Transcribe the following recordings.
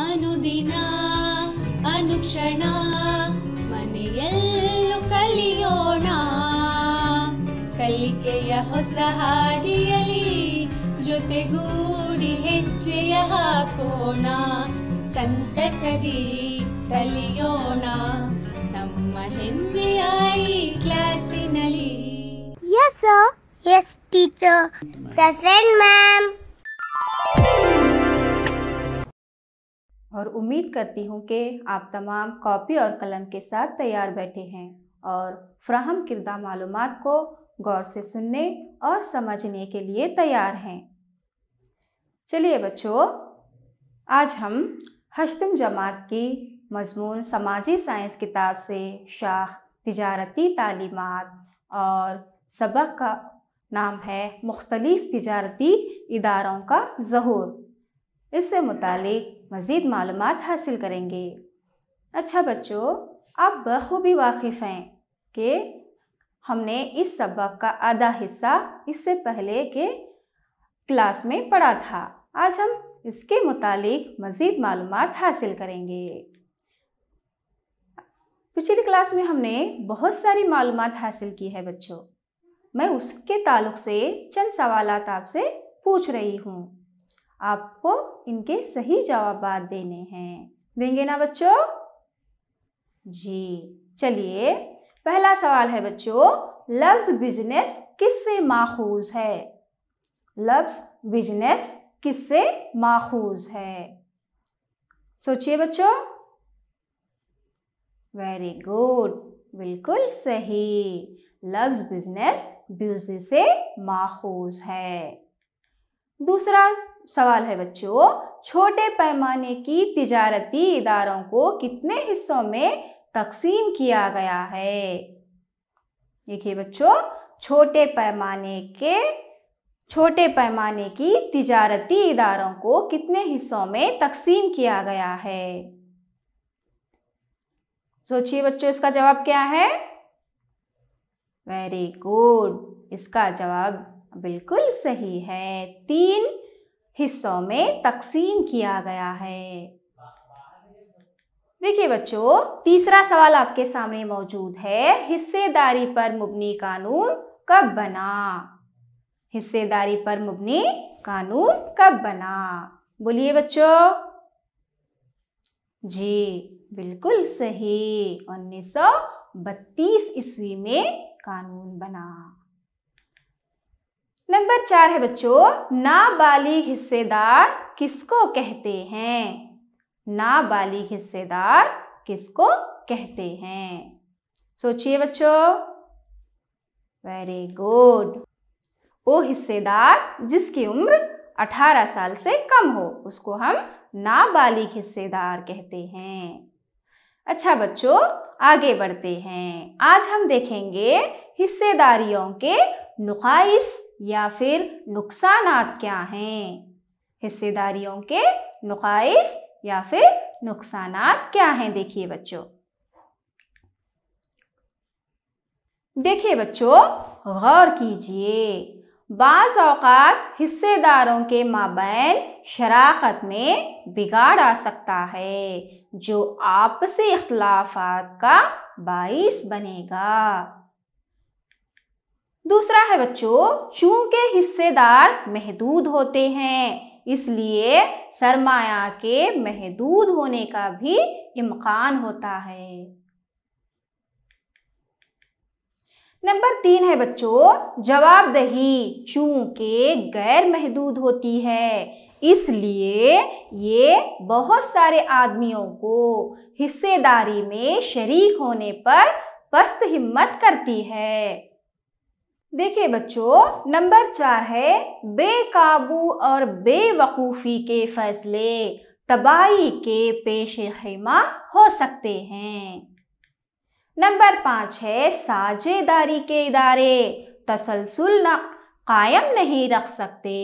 ಅನುದಿನ ಅನುಕ್ಷಣ ಮನೆಯಲ್ಲೂ ಕಲಿಯೋಣ, ಕಲಿಕೆಯ ಹೊಸ ಹಾದಿಯಲಿ ಜೊತೆಗೂಡಿ ಹೆಜ್ಜೆಯ ಹಾಕೋಣ, ಸಂತಸದಿ ಕಲಿಯೋಣ ನಮ್ಮ ಹೆಮ್ಮೆಯ ಈ ಕ್ಲಾಸಿನಲ್ಲಿ. Yes sir. Yes teacher. Present ma'am. और उम्मीद करती हूँ कि आप तमाम कॉपी और कलम के साथ तैयार बैठे हैं और फ़राहम किरदा मालूमात को गौर से सुनने और समझने के लिए तैयार हैं। चलिए बच्चों, आज हम हश्तम जमात की मज़मून समाजी साइंस किताब से शाह तिजारती तालीमात और सबक का नाम है मुख्तलिफ तिजारती इदारों का ज़हूर, इससे मुतालिक मज़ीद मालूमात हासिल करेंगे। अच्छा बच्चों, आप बखूबी वाकिफ़ हैं कि हमने इस सबक का आधा हिस्सा इससे पहले के क्लास में पढ़ा था। आज हम इसके मुतालिक मज़ीद मालूमात हासिल करेंगे। पिछली क्लास में हमने बहुत सारी मालूमात हासिल की है बच्चों। मैं उसके ताल्लुक़ से चंद सवालात आपसे पूछ रही हूँ, आपको इनके सही जवाबात देने हैं। देंगे ना बच्चों? जी चलिए, पहला सवाल है बच्चों, लफ्ज़ बिजनेस किससे माखूज़ है? लफ्ज़ बिजनेस किससे माखूज़ है? सोचिए बच्चों। वेरी गुड, बिल्कुल सही। लफ्ज़ बिजनेस ब्यूज़ी से माखूज़ है। दूसरा सवाल है बच्चों, छोटे पैमाने की तिजारती इदारों को कितने हिस्सों में तकसीम किया गया है? देखिए बच्चों, छोटे पैमाने की तिजारती इदारों को कितने हिस्सों में तकसीम किया गया है? सोचिए बच्चों, इसका जवाब क्या है? वेरी गुड, इसका जवाब बिल्कुल सही है। 3 हिस्सों में तकसीम किया गया है। देखिए बच्चों, तीसरा सवाल आपके सामने मौजूद है, हिस्सेदारी पर मुबनी कानून कब बना? हिस्सेदारी पर मुबनी कानून कब बना? बोलिए बच्चों। जी बिल्कुल सही, 1932 ईस्वी में कानून बना। नंबर 4 है बच्चों, नाबालिग हिस्सेदार किसको कहते हैं? नाबालिग हिस्सेदार किसको कहते हैं? सोचिए बच्चों। वेरी गुड, वो हिस्सेदार जिसकी उम्र 18 साल से कम हो उसको हम नाबालिग हिस्सेदार कहते हैं। अच्छा बच्चों, आगे बढ़ते हैं। आज हम देखेंगे हिस्सेदारियों के नुकाइस या फिर नुकसानात क्या हैं। हिस्सेदारियों के नुकाइस या फिर नुकसानात क्या हैं? देखिए बच्चों, गौर कीजिए। बाज़ औक़ात हिस्सेदारों के माबैन शराकत में बिगाड़ आ सकता है जो आपसी इख्तिलाफ़ात का बाइस बनेगा। दूसरा है बच्चों, चूंकि हिस्सेदार महदूद होते हैं इसलिए सरमाया के महदूद होने का भी इम्कान होता है। नंबर 3 है बच्चों, जवाबदही चूंकि गैर महदूद होती है इसलिए ये बहुत सारे आदमियों को हिस्सेदारी में शरीक होने पर पस्त हिम्मत करती है। देखिए बच्चों, नंबर 4 है, बेकाबू और बेवकूफ़ी के फैसले तबाही के पेश खैमा हो सकते हैं। नंबर 5 है, साझेदारी के इदारे तसलसल कायम नहीं रख सकते।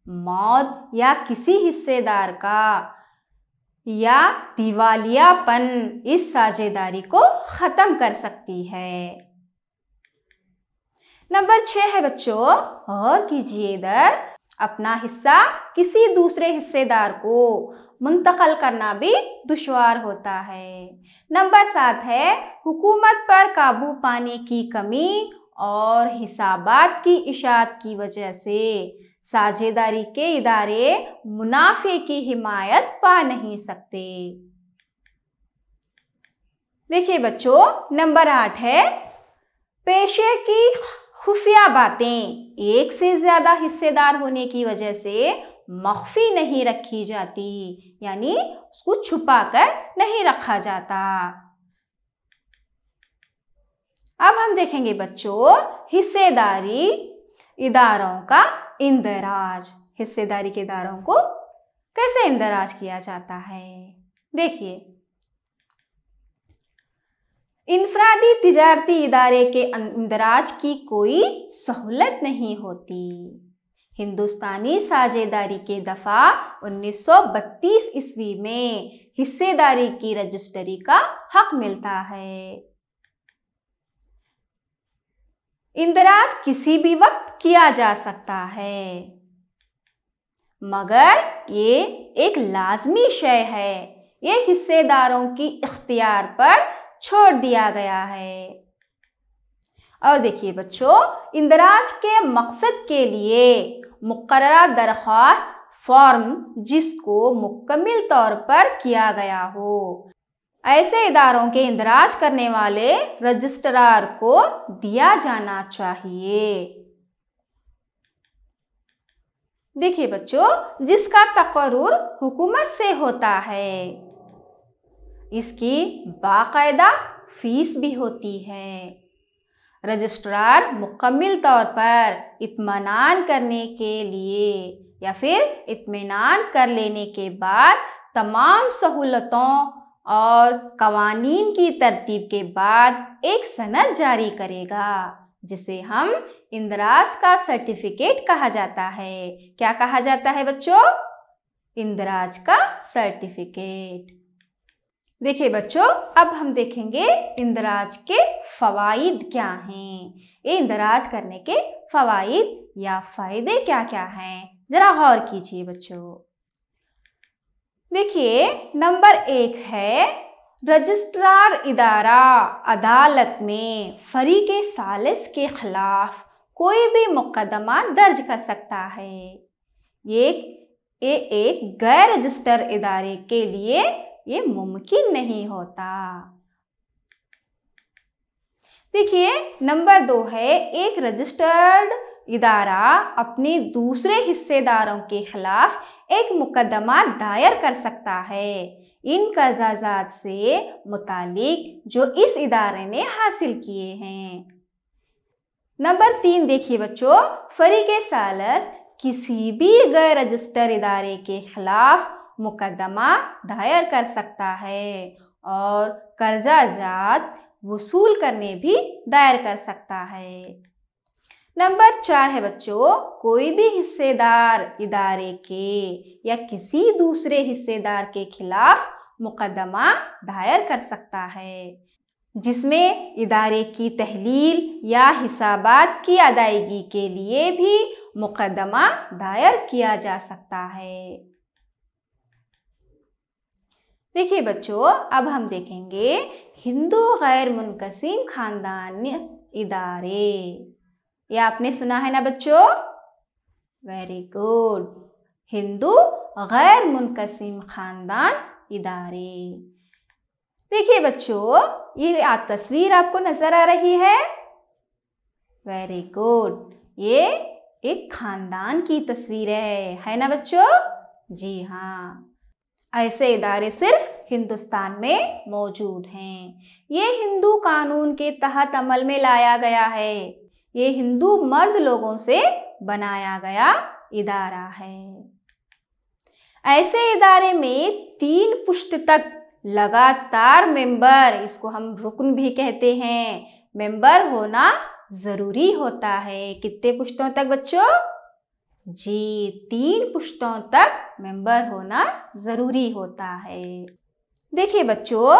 मौत या किसी हिस्सेदार का या दिवालियापन इस साझेदारी को ख़त्म कर सकती है। नंबर 6 है बच्चों, गौर कीजिए इधर, अपना हिस्सा किसी दूसरे हिस्सेदार को मुंतकिल करना भी दुश्वार होता है। नंबर 7 है हुकूमत पर काबू पाने की कमी और हिसाबात की इशाअत की वजह से साझेदारी के इदारे मुनाफे की हिमायत पा नहीं सकते। देखिए बच्चों, नंबर 8 है पेशे की खुफिया बातें एक से ज़्यादा हिस्सेदार होने की वजह से मख्फी नहीं रखी जाती, यानी उसको छुपा कर नहीं रखा जाता। अब हम देखेंगे बच्चों हिस्सेदारी इदारों का इंदराज। हिस्सेदारी के इदारों को कैसे इंदराज किया जाता है। देखिए, इनफरादी तिजारती इदारे के इंदराज की कोई सहूलत नहीं होती। हिंदुस्तानी साझेदारी के दफ़ा 1932 ईस्वी में हिस्सेदारी की रजिस्ट्री का हक मिलता है। इंदराज किसी भी वक्त किया जा सकता है, मगर ये एक लाजमी शय है। ये हिस्सेदारों की इख्तियार पर छोड़ दिया गया है। और देखिए बच्चों, इंदराज के मकसद के लिए मुकर्ररा दरख्वास्त फॉर्म जिसको मुकम्मल तौर पर किया गया हो, ऐसे इदारों के इंदराज करने वाले रजिस्ट्रार को दिया जाना चाहिए। देखिए बच्चों, जिसका तकर्रुर हुकूमत से होता है, इसकी बाकायदा फीस भी होती है। रजिस्ट्रार मुकम्मल तौर पर इत्मीनान करने के लिए या फिर इत्मीनान कर लेने के बाद तमाम सहूलतों और कवानीन की तरतीब के बाद एक सनद जारी करेगा, जिसे हम इंदराज का सर्टिफिकेट कहा जाता है। क्या कहा जाता है बच्चों? इंदराज का सर्टिफिकेट। देखिए बच्चों, अब हम देखेंगे इंदराज के फ़वाइद क्या हैं। ये इंदराज करने के फ़वाइद या फ़ायदे क्या क्या हैं, ज़रा गौर कीजिए बच्चों। देखिए, नंबर 1 है रजिस्ट्रार इदारा अदालत में फरीक़े सालिस के ख़िलाफ़ कोई भी मुकदमा दर्ज कर सकता है। ये एक गैर रजिस्टर इदारे के लिए ये मुमकिन नहीं होता। देखिए, नंबर 2 है एक रजिस्टर्ड इदारा अपने दूसरे हिस्सेदारों के खिलाफ एक मुकदमा दायर कर सकता है इन कज़ाज़ात से मुतालिक जो इस इदारे ने हासिल किए हैं। नंबर 3 देखिए बच्चों, फरीक़े सालिस किसी भी गैर रजिस्टर इदारे के खिलाफ मुकदमा दायर कर सकता है और कर्जाजात वसूल करने भी दायर कर सकता है। नंबर 4 है बच्चों, कोई भी हिस्सेदार इदारे के या किसी दूसरे हिस्सेदार के खिलाफ मुकदमा दायर कर सकता है जिसमें इदारे की तहलील या हिसाबात की अदायगी के लिए भी मुकदमा दायर किया जा सकता है। देखिए बच्चों, अब हम देखेंगे हिंदू गैर मुनक़सिम ख़ानदान इदारे। ये आपने सुना है ना बच्चों? Very good. हिंदू गैर मुनक़सिम ख़ानदान इदारे। देखिए बच्चों, ये तस्वीर आपको नज़र आ रही है? Very good. ये एक ख़ानदान की तस्वीर है ना बच्चों? जी हाँ, ऐसे इदारे सिर्फ हिंदुस्तान में मौजूद हैं। ये हिंदू कानून के तहत अमल में लाया गया है। ये हिंदू मर्द लोगों से बनाया गया इदारा है। ऐसे इदारे में 3 पुश्त तक लगातार मेंबर, इसको हम रुकन भी कहते हैं, मेंबर होना ज़रूरी होता है। कितने पुश्तों तक बच्चों? जी, 3 पुश्तों तक मेंबर होना ज़रूरी होता है। देखिए बच्चों,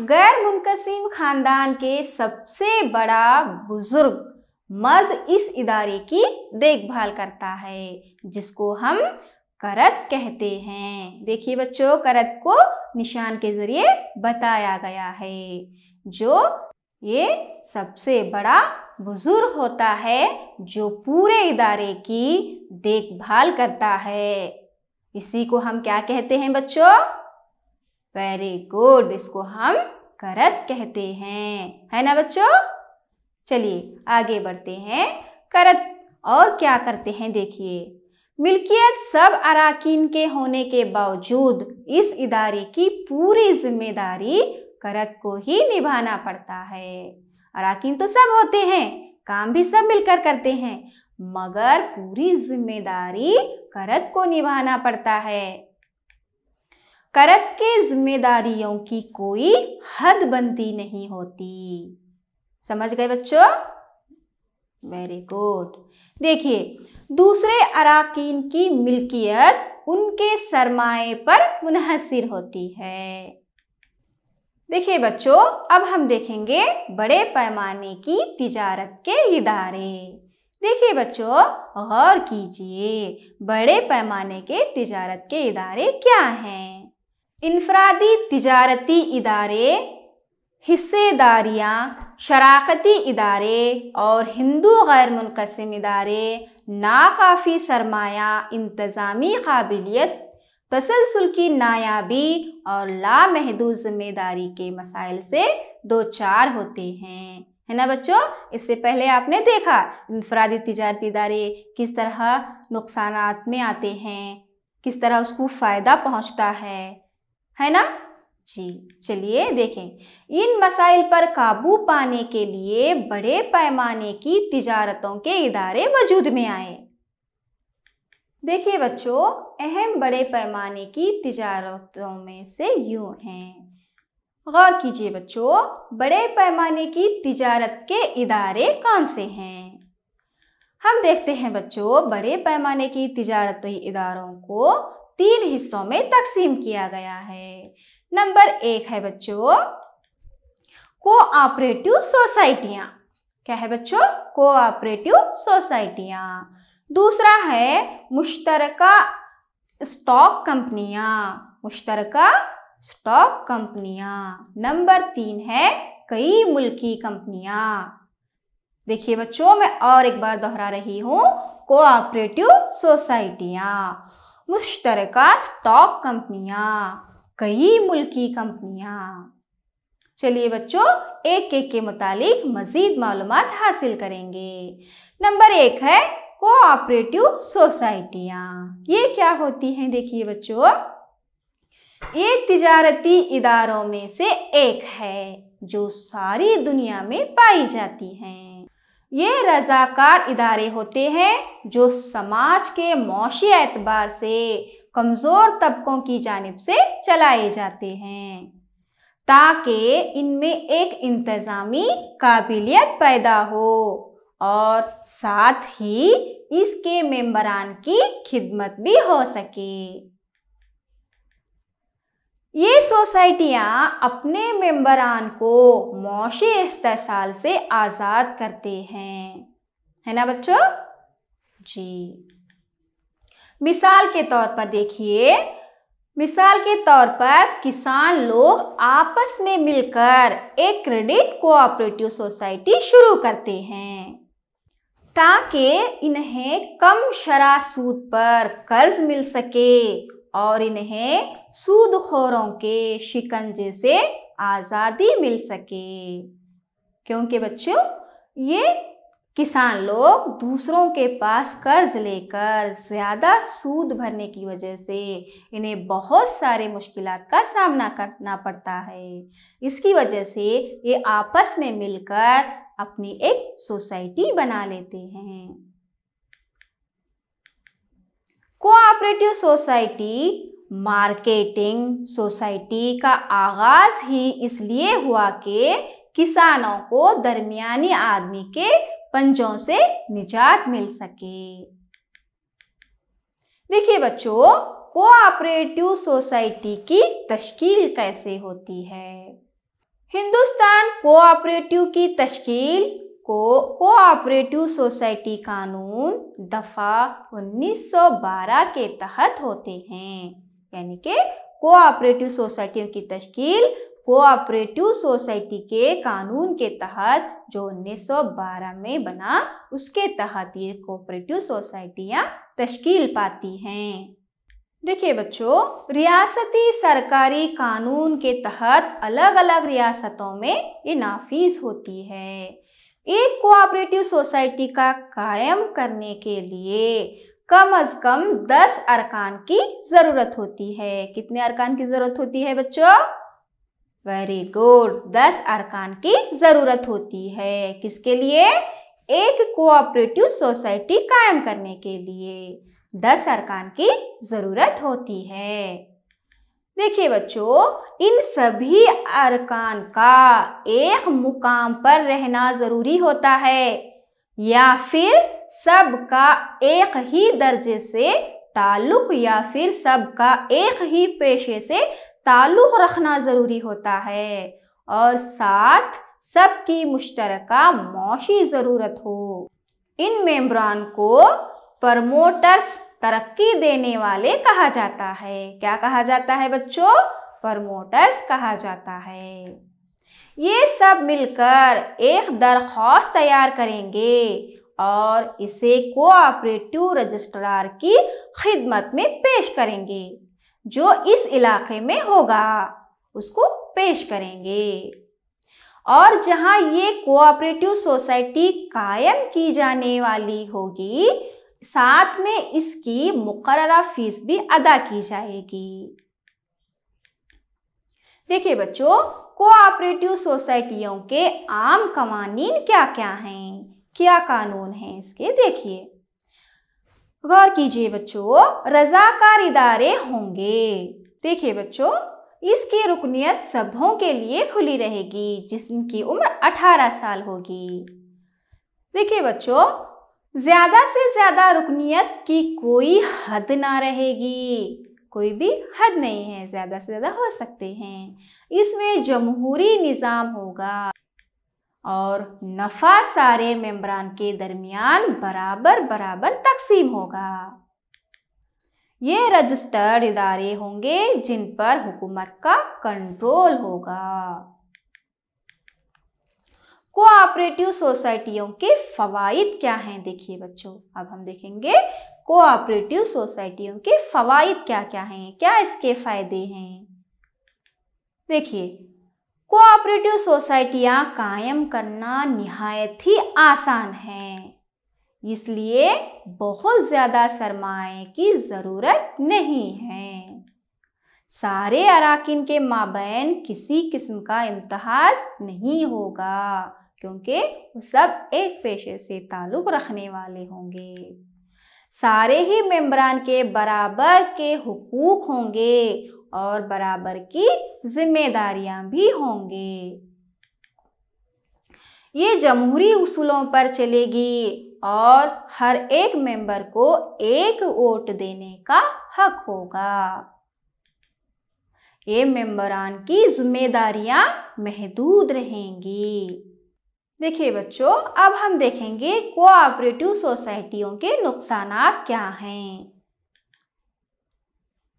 गैर मुनक़सिम ख़ानदान के सबसे बड़ा बुज़ुर्ग मर्द इस इदारे की देखभाल करता है, जिसको हम करत कहते हैं। देखिए बच्चों, करत को निशान के जरिए बताया गया है। जो ये सबसे बड़ा बुजुर्ग होता है जो पूरे इदारे की देखभाल करता है। इसी को हम क्या कहते हैं बच्चों? वेरी गुड, इसको हम करत कहते हैं, है ना बच्चों। चलिए आगे बढ़ते हैं। करत और क्या करते हैं देखिए। मिल्कियत सब अराकीन के होने के बावजूद इस इदारे की पूरी जिम्मेदारी करत को ही निभाना पड़ता है। अराकीन तो सब होते हैं, काम भी सब मिलकर करते हैं, मगर पूरी जिम्मेदारी करत को निभाना पड़ता है। करत के जिम्मेदारियों की कोई हदबंदी नहीं होती। समझ गए बच्चों? Very good. देखिए, दूसरे अराकीन की मिल्कियत उनके सरमाए पर मुनहसिर होती है। देखिए बच्चों, अब हम देखेंगे बड़े पैमाने की तिजारत के इदारे। देखिए बच्चों, गौर कीजिए, बड़े पैमाने के तिजारत के इदारे क्या हैं? इनफरादी तिजारती इदारे, हिस्सेदारियाँ, शराकती इदारे और हिंदू गैर मुनक़सिम इदारे नाकाफ़ी सरमाया, इंतज़ामी काबिलियत, तसलसल की नायाबी और लामहदूद जिम्मेदारी के मसाइल से दो चार होते हैं, है ना बच्चों। इससे पहले आपने देखा इनफरादी तिजारती इदारे किस तरह नुकसानात में आते हैं, किस तरह उसको फ़ायदा पहुंचता है ना जी। चलिए देखें, इन मसाइल पर काबू पाने के लिए बड़े पैमाने की तिजारतों के इदारे वजूद में आए। देखिए बच्चों, अहम बड़े पैमाने की तिजारतों में से यूँ हैं। गौर कीजिए बच्चों, बड़े पैमाने की तिजारत के इदारे कौन से हैं? हम देखते हैं बच्चों, बड़े पैमाने की तिजारती इदारों को 3 हिस्सों में तकसीम किया गया है। नंबर 1 है बच्चों कोऑपरेटिव सोसाइटियाँ। क्या है बच्चों? कोऑपरेटिव सोसाइटियाँ। दूसरा है मुश्तरका स्टॉक कंपनियाँ, मुश्तरका स्टॉक कंपनियाँ। नंबर 3 है कई मुल्की कंपनियाँ। देखिए बच्चों, मैं और एक बार दोहरा रही हूँ, कोऑपरेटिव सोसाइटियाँ, मुश्तरका स्टॉक कंपनियाँ, कई मुल्की कंपनियाँ। चलिए बच्चों, एक एक के मुतालिक मज़ीद मालूमात हासिल करेंगे। नंबर 1 है कोऑपरेटिव सोसाइटियाँ। ये क्या होती हैं? देखिए बच्चों, ये तिजारती इदारों में से एक है जो सारी दुनिया में पाई जाती हैं। ये रज़ाकार इदारे होते हैं जो समाज के मौशी एतबार से कमज़ोर तबकों की जानिब से चलाए जाते हैं, ताकि इनमें एक इंतज़ामी काबिलियत पैदा हो और साथ ही इसके मेंबरान की खिदमत भी हो सके। ये सोसाइटियाँ अपने मेंबरान को मौशी इस्तेसाल से आज़ाद करते हैं, है ना बच्चों जी। मिसाल के तौर पर देखिए, मिसाल के तौर पर किसान लोग आपस में मिलकर एक क्रेडिट कोऑपरेटिव सोसाइटी शुरू करते हैं ताकि इन्हें कम शरह सूद पर कर्ज मिल सके और इन्हें सूदखोरों के शिकंजे से आज़ादी मिल सके। क्योंकि बच्चों, ये किसान लोग दूसरों के पास कर्ज लेकर ज़्यादा सूद भरने की वजह से इन्हें बहुत सारे मुश्किलात का सामना करना पड़ता है। इसकी वजह से ये आपस में मिलकर अपनी एक सोसाइटी बना लेते हैं। कोऑपरेटिव सोसाइटी मार्केटिंग सोसाइटी का आगाज़ ही इसलिए हुआ कि किसानों को दरमियानी आदमी के पंजों से निजात मिल सके। देखिए बच्चों, कोऑपरेटिव सोसाइटी की तश्कील कैसे होती है। हिंदुस्तान कोऑपरेटिव की तश्कील कोऑपरेटिव सोसाइटी कानून दफा 1912 के तहत होते हैं। यानी कि कोऑपरेटिव सोसाइटियों की तश्कील कोऑपरेटिव सोसाइटी के कानून के तहत जो 1912 में बना, उसके तहत ये कोऑपरेटिव सोसाइटियां तश्कील पाती हैं। देखिए बच्चों, रियासती सरकारी कानून के तहत अलग अलग रियासतों में ये नाफिज होती है। एक कोऑपरेटिव सोसाइटी का कायम करने के लिए कम अज कम 10 अरकान की ज़रूरत होती है। कितने अरकान की ज़रूरत होती है बच्चों? वेरी गुड, 10 अरकान की ज़रूरत होती है। किसके लिए? एक कोऑपरेटिव सोसाइटी कायम करने के लिए 10 अरकान की ज़रूरत होती है। देखिए बच्चों, इन सभी अरकान का एक मुकाम पर रहना ज़रूरी होता है या फिर सबका एक ही दर्जे से ताल्लुक़ या फिर सबका एक ही पेशे से ताल्लुक़ रखना ज़रूरी होता है और साथ सबकी मुश्तरका मौशी ज़रूरत हो। इन मेंबरान को प्रमोटर्स, तरक्की देने वाले कहा जाता है। क्या कहा जाता है बच्चों? प्रमोटर्स कहा जाता है। ये सब मिलकर एक दरख्वास्त तैयार करेंगे और इसे कोऑपरेटिव रजिस्ट्रार की खिदमत में पेश करेंगे। जो इस इलाके में होगा उसको पेश करेंगे और जहां ये कोऑपरेटिव सोसाइटी कायम की जाने वाली होगी, साथ में इसकी मुकर्ररा फीस भी अदा की जाएगी। देखिए बच्चों, कोऑपरेटिव सोसाइटियों के आम कवानीन क्या क्या हैं, क्या कानून हैं इसके, देखिए गौर कीजिए बच्चों। रजाकार इदारे होंगे। देखिए बच्चों, इसकी रुकनियत सबों के लिए खुली रहेगी जिनकी उम्र 18 साल होगी। देखिए बच्चों, ज़्यादा से ज़्यादा रुकनियत की कोई हद ना रहेगी, कोई भी हद नहीं है, ज़्यादा से ज़्यादा हो सकते हैं। इसमें जमहूरी निज़ाम होगा और नफ़ा सारे मेंबरान के दरमियान बराबर बराबर तकसीम होगा। ये रजिस्टर्ड इदारे होंगे जिन पर हुकूमत का कंट्रोल होगा। कोऑपरेटिव सोसाइटियों के फ़वाइद क्या हैं? देखिए बच्चों, अब हम देखेंगे कोऑपरेटिव सोसाइटियों के फ़वाइद क्या क्या हैं, क्या इसके फ़ायदे हैं। देखिए, कोऑपरेटिव सोसाइटियां कायम करना निहायत ही आसान है, इसलिए बहुत ज़्यादा सरमाए की ज़रूरत नहीं है। सारे अराकीन के माबैन किसी किस्म का इम्तिहाज नहीं होगा क्योंकि वो सब एक पेशे से ताल्लुक़ रखने वाले होंगे। सारे ही मेंबरान के बराबर के हुकूक होंगे और बराबर की जिम्मेदारियां भी होंगे। ये जमहूरी उसूलों पर चलेगी और हर एक मेंबर को एक वोट देने का हक होगा। ये मेंबरान की जिम्मेदारियां महदूद रहेंगी। देखिए बच्चों, अब हम देखेंगे कोऑपरेटिव सोसाइटियों के नुकसानात क्या हैं।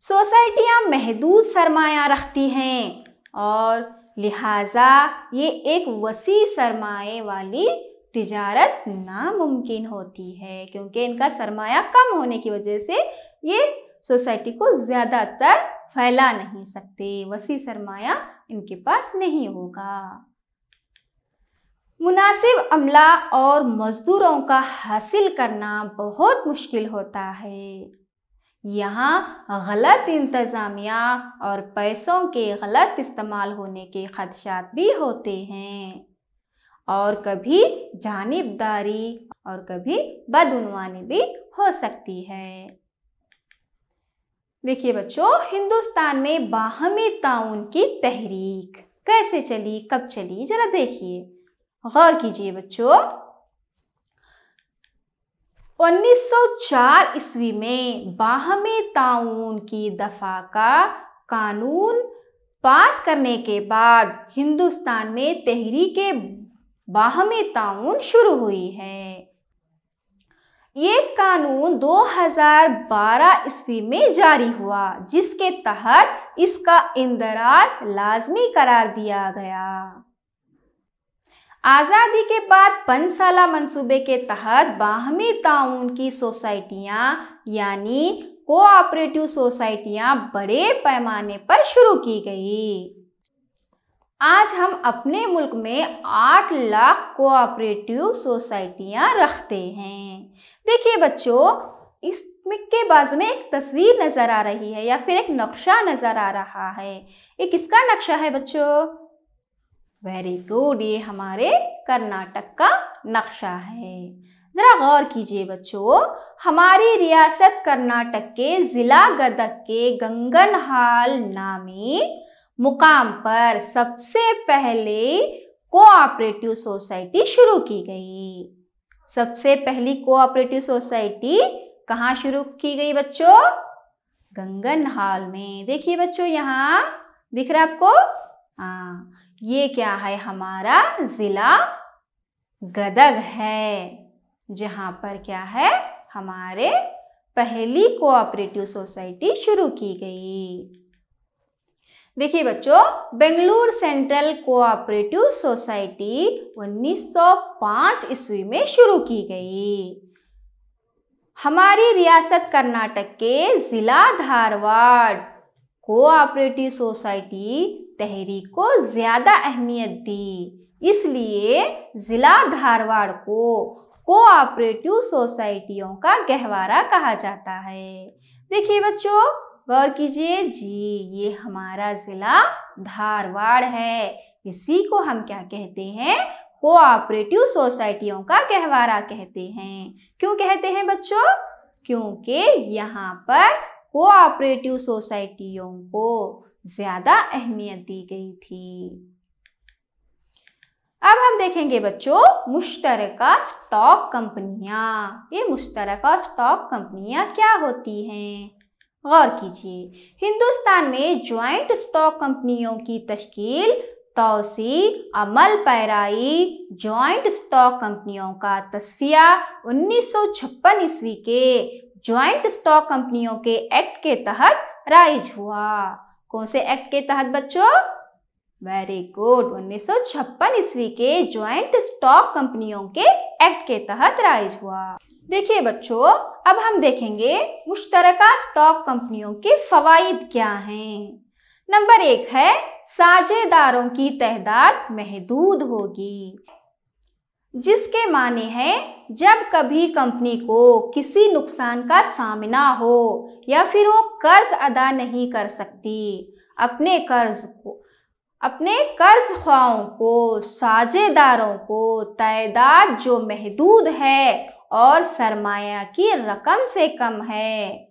सोसाइटियां महदूद सरमाया रखती हैं और लिहाजा ये एक वसी सरमाए वाली तिजारत नामुमकिन होती है क्योंकि इनका सरमाया कम होने की वजह से ये सोसाइटी को ज़्यादातर फैला नहीं सकते, वसी सरमाया इनके पास नहीं होगा। मुनासिब अमला और मज़दूरों का हासिल करना बहुत मुश्किल होता है। यहाँ गलत इंतज़ामिया और पैसों के गलत इस्तेमाल होने के ख़दशात भी होते हैं और कभी जानिबदारी और कभी बदउनवानी भी हो सकती है। देखिए बच्चों, हिंदुस्तान में बाहमी ताउन की तहरीक कैसे चली, कब चली, जरा देखिए, गौर कीजिए बच्चों। 1904 ईस्वी में बाहमी ताउन की दफ़ा का कानून पास करने के बाद हिंदुस्तान में तहरीकें बाहमी ताउन शुरू हुई है। ये कानून 2012 ईस्वी में जारी हुआ, जिसके तहत इसका इंदराज लाजमी करार दिया गया। आज़ादी के बाद 5 साला मंसूबे के तहत बाहमी ताउन की सोसाइटियां यानी कोऑपरेटिव सोसाइटियां बड़े पैमाने पर शुरू की गई। आज हम अपने मुल्क में 8 लाख कोऑपरेटिव सोसाइटियां रखते हैं। देखिए बच्चों, इसके बाजू में एक तस्वीर नज़र आ रही है या फिर एक नक्शा नज़र आ रहा है। ये किसका नक्शा है बच्चों? वेरी गुड, ये हमारे कर्नाटक का नक्शा है। ज़रा गौर कीजिए बच्चों, हमारी रियासत कर्नाटक के ज़िला गदग के गंगनहाल नामी मुकाम पर सबसे पहले कोऑपरेटिव सोसाइटी शुरू की गई। सबसे पहली कोऑपरेटिव सोसाइटी कहाँ शुरू की गई बच्चों? गंगनहाल में। देखिए बच्चों, यहाँ दिख रहा है आपको? हाँ, ये क्या है? हमारा ज़िला गदग है, जहाँ पर क्या है? हमारे पहली कोऑपरेटिव सोसाइटी शुरू की गई। देखिए बच्चों, बेंगलुरु सेंट्रल कोऑपरेटिव सोसाइटी 1905 ईस्वी में शुरू की गई। हमारी रियासत कर्नाटक के ज़िला धारवाड़ कोऑपरेटिव सोसाइटी तहरीक को ज़्यादा अहमियत दी, इसलिए ज़िला धारवाड़ को कोऑपरेटिव सोसाइटियों का गहवारा कहा जाता है। देखिए बच्चों, गौर कीजिए जी, ये हमारा ज़िला धारवाड़ है। इसी को हम क्या कहते हैं? कोऑपरेटिव सोसाइटियों का गहवारा कहते हैं। क्यों कहते हैं बच्चों? क्योंकि यहाँ पर कोऑपरेटिव सोसाइटियों को ज़्यादा अहमियत दी गई थी। अब हम देखेंगे बच्चों मुश्तरका स्टॉक कंपनियां। ये मुश्तरका स्टॉक कंपनियां क्या होती हैं? गौर कीजिए, हिंदुस्तान में ज्वाइंट स्टॉक कंपनियों की तश्कील, तौसी, अमल पैराई ज्वाइंट स्टॉक कंपनियों का तस्फिया 1956 ईस्वी के ज्वाइंट स्टॉक कंपनियों के एक्ट के तहत राइज हुआ। कौन से एक्ट के तहत बच्चों? वेरी गुड, 1956 ईस्वी के ज्वाइंट स्टॉक कंपनियों के एक्ट के तहत राइज हुआ। देखिए बच्चों, अब हम देखेंगे मुश्तरका स्टॉक कंपनियों के फवाइद क्या हैं। नंबर 1 है, साझेदारों की तादाद महदूद होगी, जिसके माने हैं जब कभी कंपनी को किसी नुकसान का सामना हो या फिर वो कर्ज अदा नहीं कर सकती, अपने कर्ज ख्वाहों को, साझेदारों को तादाद जो महदूद है और सरमाया की रकम से कम है।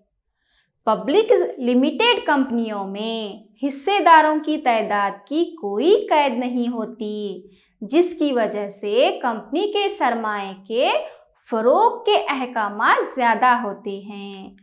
पब्लिक लिमिटेड कंपनियों में हिस्सेदारों की तादाद की कोई कैद नहीं होती, जिसकी वजह से कंपनी के सरमाए के फरोग के अहकामात ज़्यादा होते हैं।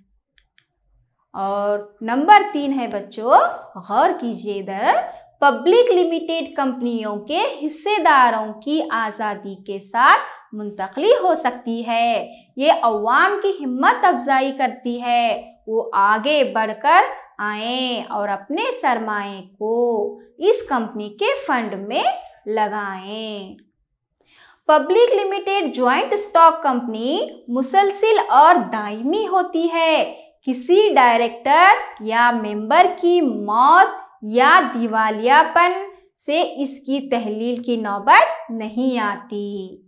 और नंबर 3 है बच्चों, गौर कीजिए इधर, पब्लिक लिमिटेड कंपनियों के हिस्सेदारों की आज़ादी के साथ मुंतकली हो सकती है। ये अवाम की हिम्मत अफजाई करती है, वो आगे बढ़कर आएं और अपने सरमाए को इस कंपनी के फंड में लगाएं। Public limited joint stock company मुसलसिल और दायमी होती है। किसी डायरेक्टर या मेंबर की मौत या दिवालियापन से इसकी तहलील की नौबत नहीं आती,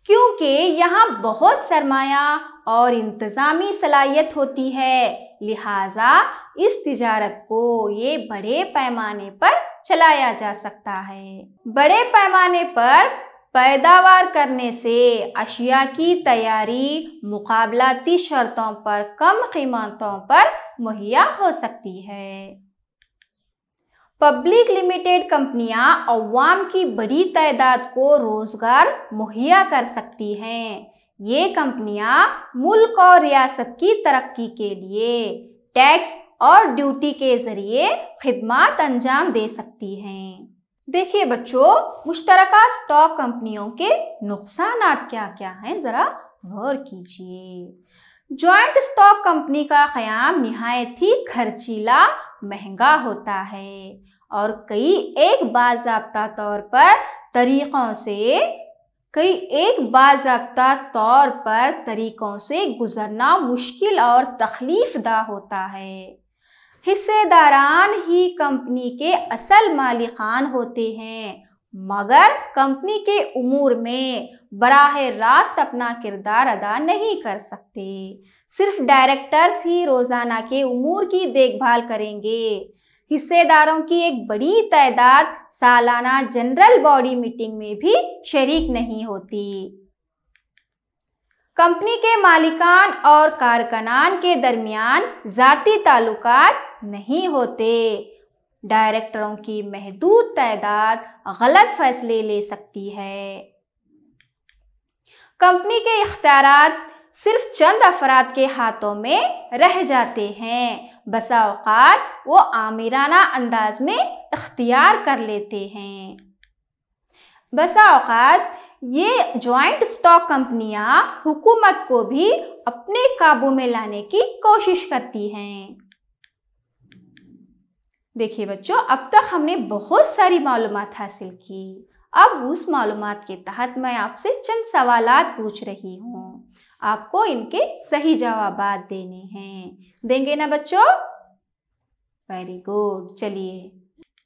क्योंकि यहाँ बहुत सरमाया और इंतज़ामी सलाहियत होती है। लिहाजा इस तिजारत को ये बड़े पैमाने पर चलाया जा सकता है। बड़े पैमाने पर पैदावार करने से अशिया की तैयारी मुकाबलाती शर्तों पर कम कीमतों पर मुहैया हो सकती है। पब्लिक लिमिटेड कंपनियां अवाम की बड़ी तादाद को रोजगार मुहैया कर सकती हैं। ये कंपनियां मुल्क और रियासत की तरक्की के लिए टैक्स और ड्यूटी के ज़रिए खिदमात अंजाम दे सकती हैं। देखिए बच्चों, मुश्तरका स्टॉक कंपनियों के नुकसानात क्या क्या हैं, ज़रा गौर कीजिए। जॉइंट स्टॉक कंपनी का क़याम निहायत ही खर्चीला, महंगा होता है और कई बाज़ाब्ता तरीक़ों से गुज़रना मुश्किल और तकलीफ़दा होता है। हिस्सेदारान ही कंपनी के असल मालिकान होते हैं, मगर कंपनी के उमूर में बराह रास्त अपना किरदार अदा नहीं कर सकते। सिर्फ डायरेक्टर्स ही रोज़ाना के उमूर की देखभाल करेंगे। हिस्सेदारों की एक बड़ी तादाद सालाना जनरल बॉडी मीटिंग में भी शरीक नहीं होती। कंपनी के मालिकान और कारकुनान के दरमियान ज़ाती ताल्लुकात नहीं होते। डायरेक्टरों की महदूद तादाद गलत फैसले ले सकती है। कंपनी के इख्तियारात सिर्फ चंद अफराद के हाथों में रह जाते हैं। बसा औक़ात वो आमिराना अंदाज में इख्तियार कर लेते हैं। बसा औक़ात ये जॉइंट स्टॉक कंपनियां हुकूमत को भी अपने काबू में लाने की कोशिश करती हैं। देखिए बच्चों, अब तक हमने बहुत सारी मालूमात हासिल की। अब उस मालूमात के तहत मैं आपसे चंद सवालात पूछ रही हूँ। आपको इनके सही जवाबात देने हैं। देंगे ना बच्चों? Very good. चलिए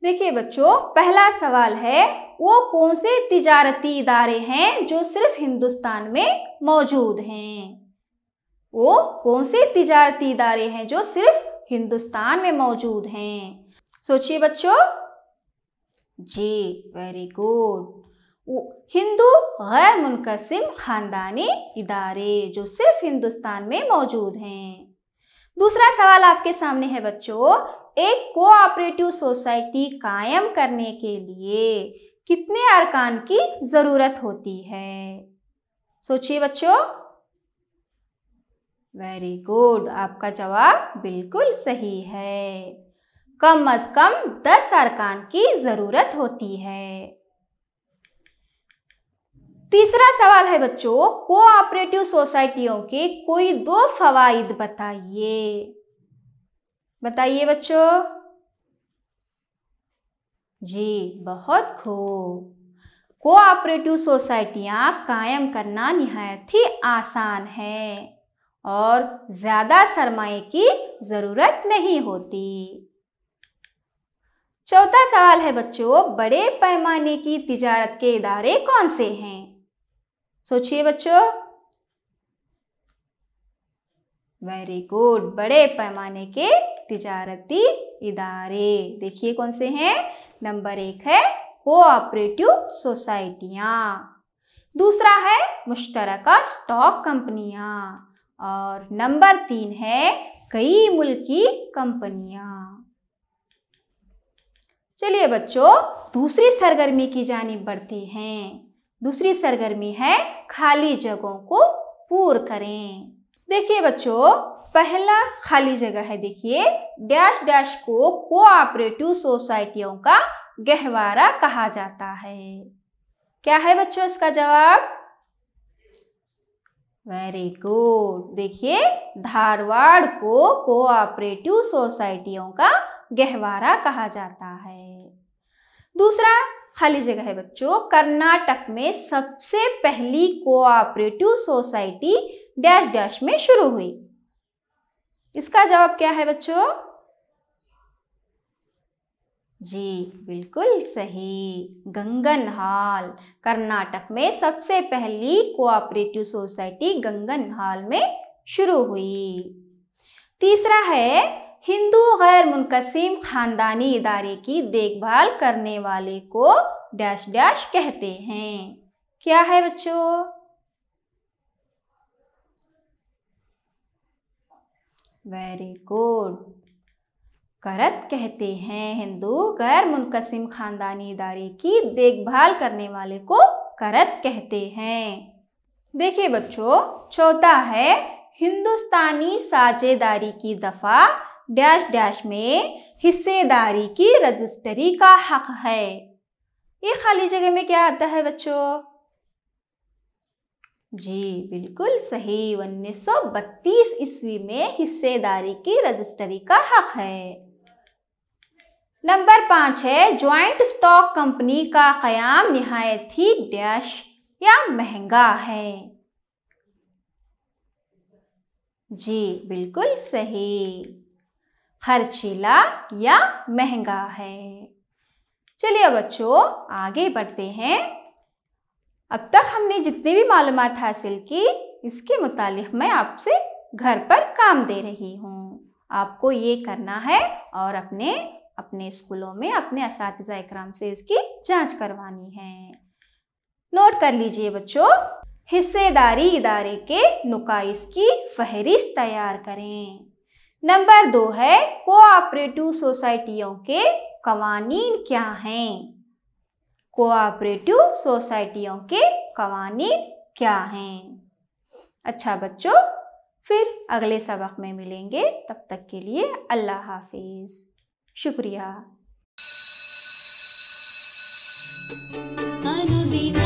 देखिए बच्चों, पहला सवाल है, वो कौन से तिजारती इदारे हैं जो सिर्फ हिंदुस्तान में मौजूद हैं? वो कौन से तिजारती इदारे हैं जो सिर्फ हिंदुस्तान में मौजूद हैं? सोचिए बच्चों। जी, वेरी गुड। हिंदू गैर मुनक़सिम ख़ानदानी इदारे जो सिर्फ हिंदुस्तान में मौजूद हैं। दूसरा सवाल आपके सामने है बच्चों, एक कोऑपरेटिव सोसाइटी कायम करने के लिए कितने अरकान की ज़रूरत होती है? सोचिए बच्चों। वेरी गुड, आपका जवाब बिल्कुल सही है। कम अज़ कम 10 अरकान की ज़रूरत होती है। तीसरा सवाल है बच्चों, कोऑपरेटिव सोसाइटियों के कोई 2 फ़वाइद बताइए। बताइए बच्चों। जी, बहुत खूब। कोऑपरेटिव सोसाइटियां कायम करना निहायत ही आसान है और ज़्यादा सरमाए की ज़रूरत नहीं होती। चौथा सवाल है बच्चों, बड़े पैमाने की तिजारत के इदारे कौन से हैं? सोचिए बच्चों। वेरी गुड, बड़े पैमाने के तिजारती इदारे देखिए कौन से हैं। नंबर 1 है कोऑपरेटिव सोसाइटियाँ, दूसरा है मुश्तरका स्टॉक कंपनियाँ और नंबर 3 है कई मुल्की कंपनियाँ। चलिए बच्चों, दूसरी सरगर्मी की जानिब बढ़ते हैं। दूसरी सरगर्मी है खाली जगहों को पूर करें। देखिए बच्चों, पहला खाली जगह है, देखिए डैश डैश को कोऑपरेटिव सोसाइटियों का गहवारा कहा जाता है। क्या है बच्चों इसका जवाब? Very good. देखिए धारवाड़ को कोऑपरेटिव सोसाइटियों का गहवारा कहा जाता है। दूसरा खाली जगह है बच्चों, कर्नाटक में सबसे पहली कोऑपरेटिव सोसाइटी डैश डैश में शुरू हुई। इसका जवाब क्या है बच्चों? जी, बिल्कुल सही, गंगनहाल। कर्नाटक में सबसे पहली कोऑपरेटिव सोसाइटी गंगनहाल में शुरू हुई। तीसरा है हिंदू गैर मुनक़सिम ख़ानदानी इदारे की देखभाल करने वाले को डैश डैश कहते हैं। क्या है बच्चों? वेरी गुड, करत कहते हैं। हिंदू गैर मुनक़सिम ख़ानदानी इदारे की देखभाल करने वाले को करत कहते हैं। देखिए बच्चों, चौथा है हिंदुस्तानी साझेदारी की दफ़ा डैश डैश में हिस्सेदारी की रजिस्ट्री का हक है। ये खाली जगह में क्या आता है बच्चों? जी बिल्कुल सही, 1932 ईस्वी में हिस्सेदारी की रजिस्ट्री का हक है। नंबर 5 है, ज्वाइंट स्टॉक कंपनी का क़याम निहायत ही डैश या महंगा है। जी बिल्कुल सही, खर्चीला या महंगा है। चलिए बच्चों आगे बढ़ते हैं। अब तक हमने जितनी भी मालूमात हासिल की, इसके मुतालिक मैं आपसे घर पर काम दे रही हूँ। आपको ये करना है और अपने स्कूलों में अपने असातिज़ा इकराम से इसकी जांच करवानी है। नोट कर लीजिए बच्चों, हिस्सेदारी इदारे के नुकाइस की फहरिस्त तैयार करें। नंबर 2 है, कोऑपरेटिव सोसाइटियों के कवानीन क्या हैं? कोऑपरेटिव सोसाइटियों के कवानीन क्या हैं? अच्छा बच्चों, फिर अगले सबक में मिलेंगे। तब तक के लिए अल्लाह हाफिज़। शुक्रिया। अनुदिन